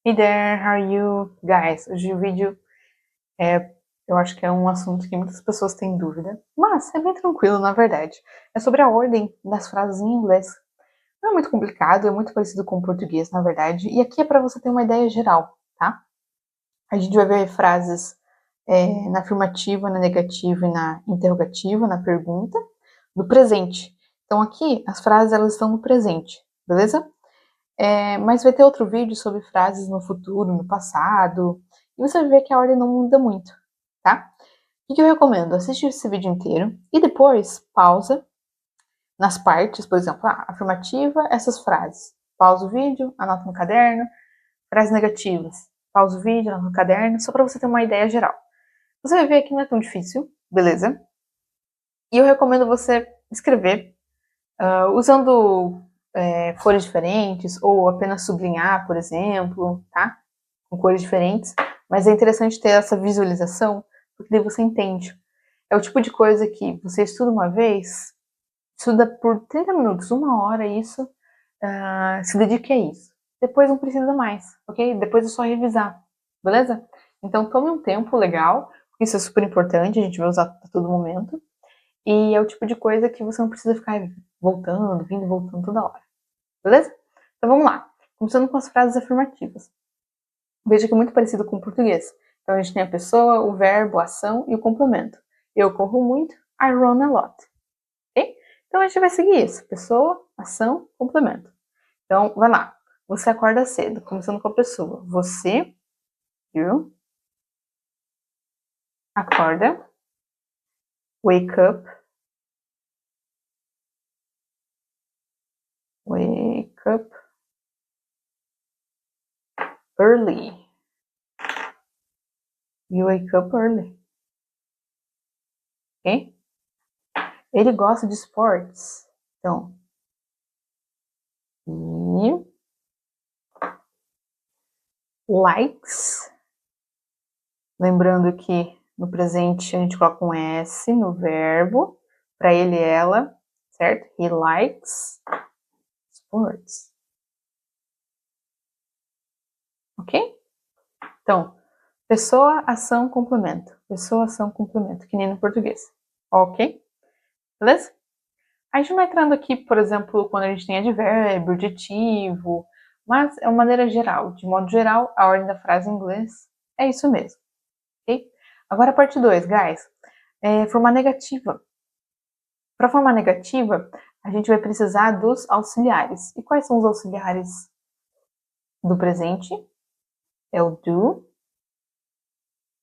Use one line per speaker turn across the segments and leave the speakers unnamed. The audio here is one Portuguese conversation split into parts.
Hey there, how are you? Guys, hoje o vídeo eu acho que é um assunto que muitas pessoas têm dúvida, mas é bem tranquilo, na verdade. É sobre a ordem das frases em inglês. Não é muito complicado, é muito parecido com o português, na verdade, e aqui é para você ter uma ideia geral, tá? A gente vai ver frases na afirmativa, na negativa e na interrogativa, na pergunta, no presente. Então aqui, as frases elas estão no presente, beleza? Mas vai ter outro vídeo sobre frases no futuro, no passado, e você vai ver que a ordem não muda muito, tá? O que eu recomendo? Assistir esse vídeo inteiro e depois pausa nas partes, por exemplo, afirmativa, essas frases. Pausa o vídeo, anota no caderno, frases negativas. Pausa o vídeo, anota no caderno, só para você ter uma ideia geral. Você vai ver que não é tão difícil, beleza? E eu recomendo você escrever usando cores diferentes ou apenas sublinhar, por exemplo, tá? Com cores diferentes. Mas é interessante ter essa visualização, porque daí você entende. É o tipo de coisa que você estuda uma vez, estuda por 30 minutos, uma hora isso, se dedique a isso. Depois não precisa mais, ok? Depois é só revisar, beleza? Então tome um tempo legal, porque isso é super importante, a gente vai usar a todo momento. E é o tipo de coisa que você não precisa ficar voltando, vindo, voltando toda hora. Beleza? Então vamos lá. Começando com as frases afirmativas. Veja que é muito parecido com o português. Então a gente tem a pessoa, o verbo, a ação e o complemento. Eu corro muito, I run a lot. Ok? Então a gente vai seguir isso. Pessoa, ação, complemento. Então vai lá. Você acorda cedo, começando com a pessoa. Você, you, acorda, wake up, early. You wake up early. Ok? Ele gosta de esportes. Então, he likes. Lembrando que no presente a gente coloca um S no verbo. Para ele, ela, certo? He likes sports. Ok? Então, pessoa, ação, complemento. Pessoa, ação, complemento. Que nem no português. Ok? Beleza? A gente não vai entrando aqui, por exemplo, quando a gente tem advérbio, adjetivo, mas é uma maneira geral. De modo geral, a ordem da frase em inglês é isso mesmo. Ok? Agora a parte 2, guys. Formar negativa. Para formar negativa, a gente vai precisar dos auxiliares. E quais são os auxiliares do presente? É o do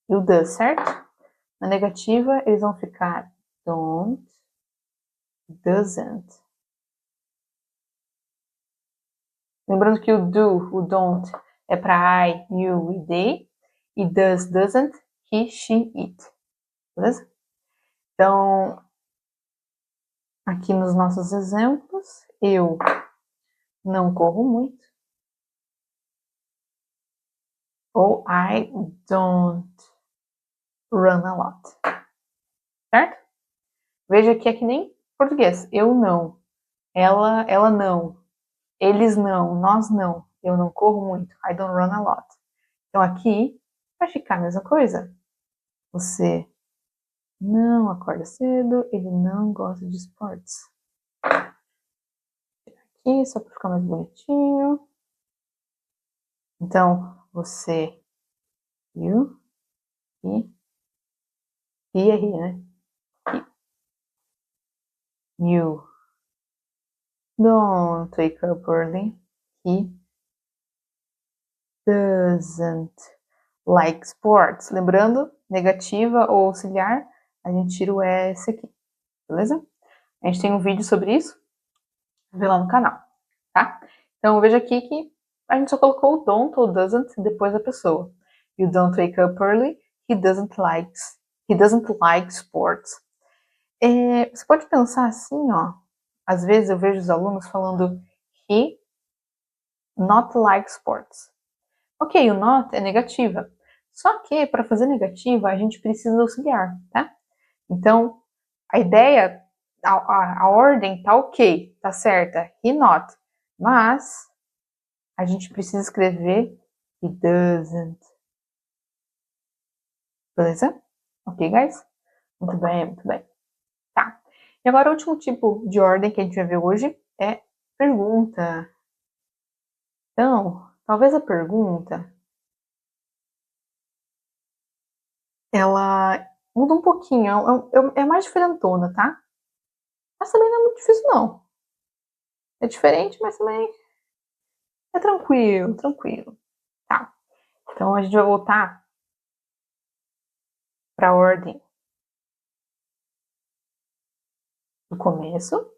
e o does, certo? Na negativa, eles vão ficar don't, doesn't. Lembrando que o do, o don't, é para I, you e they. E does, doesn't, he, she, it. Beleza? Então, aqui nos nossos exemplos, eu não corro muito. Ou I don't run a lot. Certo? Veja que é que nem português. Eu não. Ela não. Eles não. Nós não. Eu não corro muito. I don't run a lot. Então aqui vai ficar a mesma coisa. Você não acorda cedo. Ele não gosta de esportes. Aqui, só para ficar mais bonitinho. Então, você, you, e é he, né? You don't wake up early. He doesn't like sports. Lembrando, negativa ou auxiliar, a gente tira o S aqui, beleza? A gente tem um vídeo sobre isso, vê lá no canal, tá? Então veja aqui que a gente só colocou o don't ou doesn't depois da pessoa. You don't wake up early, he doesn't like sports. Você pode pensar assim, ó. Às vezes eu vejo os alunos falando he not like sports. Ok, o not é negativa. Só que para fazer negativa a gente precisa auxiliar, tá? Então a ideia, a ordem tá ok, tá certa, he not. Mas a gente precisa escrever He doesn't. Beleza? Ok, guys? Muito bem, muito bem. Tá. E agora o último tipo de ordem que a gente vai ver hoje é pergunta. Então, talvez a pergunta ela muda um pouquinho, é mais diferentona, tá? Mas também não é muito difícil, não. É diferente, mas também é tranquilo, tranquilo. Tá. Então a gente vai voltar para a ordem do começo.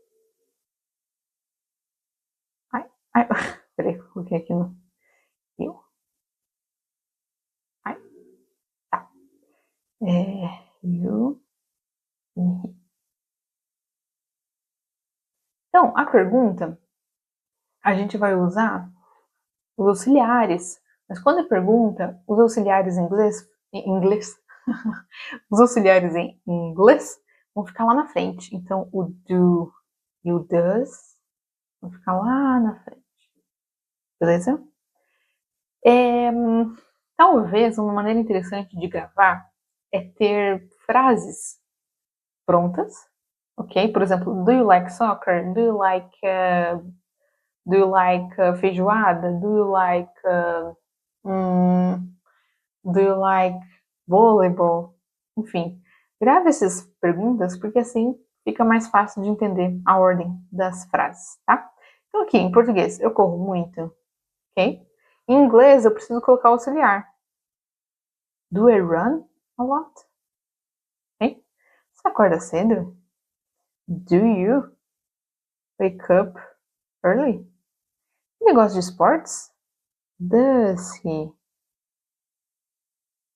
Ai, ai, peraí, coloquei aqui no. Ai, tá. You. Então, a pergunta, a gente vai usar os auxiliares. Mas quando é pergunta, os auxiliares em inglês, os auxiliares em inglês vão ficar lá na frente. Então, o do e o does vão ficar lá na frente. Beleza? Talvez uma maneira interessante de gravar é ter frases prontas, ok? Por exemplo, do you like soccer? Do you like feijoada? Do you like volleyball? Enfim, grave essas perguntas porque assim fica mais fácil de entender a ordem das frases, tá? Então aqui, em português, eu corro muito, ok? Em inglês, eu preciso colocar o auxiliar. Do I run a lot? Ok? Você acorda cedo? Do you wake up early? Ele gosta de esportes? Does he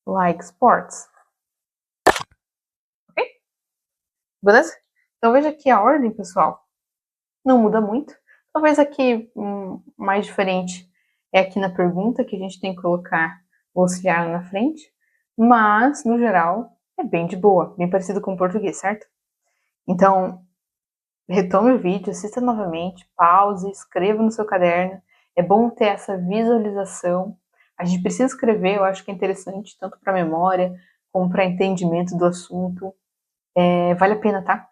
like sports? Ok? Beleza? Então veja que a ordem, pessoal, não muda muito. Talvez aqui mais diferente é aqui na pergunta, que a gente tem que colocar o auxiliar na frente. Mas, no geral, é bem de boa, bem parecido com o português, certo? Então, retome o vídeo, assista novamente, pause, escreva no seu caderno. É bom ter essa visualização. A gente precisa escrever, eu acho que é interessante, tanto para memória, como para entendimento do assunto. Vale a pena, tá?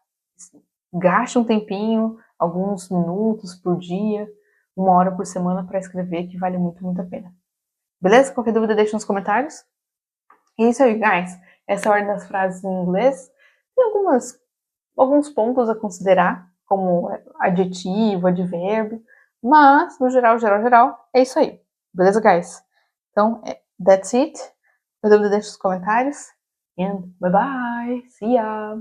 Gaste um tempinho, alguns minutos por dia, 1 hora por semana para escrever, que vale muito, muito a pena. Beleza? Qualquer dúvida, deixa nos comentários. E é isso aí, guys. Essa é a ordem das frases em inglês. Tem alguns pontos a considerar, como adjetivo, advérbio, mas, no geral, é isso aí. Beleza, guys? Então, that's it. Qualquer dúvida, deixa nos comentários. And bye bye. See ya!